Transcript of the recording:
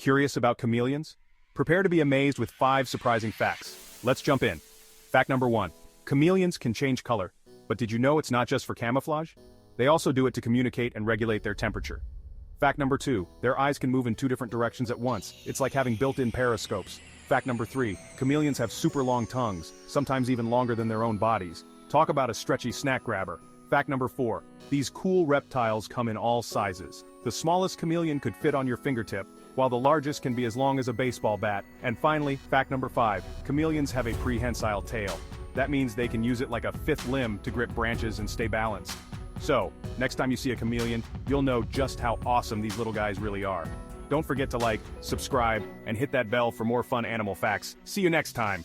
Curious about chameleons? Prepare to be amazed with 5 surprising facts. Let's jump in. Fact number 1. Chameleons can change color. But did you know it's not just for camouflage? They also do it to communicate and regulate their temperature. Fact number 2. Their eyes can move in 2 different directions at once. It's like having built-in periscopes. Fact number 3. Chameleons have super long tongues, sometimes even longer than their own bodies. Talk about a stretchy snack grabber. Fact number 4. These cool reptiles come in all sizes. The smallest chameleon could fit on your fingertip, while the largest can be as long as a baseball bat. And finally, fact number 5. Chameleons have a prehensile tail. That means they can use it like a 5th limb to grip branches and stay balanced. So, next time you see a chameleon, you'll know just how awesome these little guys really are. Don't forget to like, subscribe, and hit that bell for more fun animal facts. See you next time.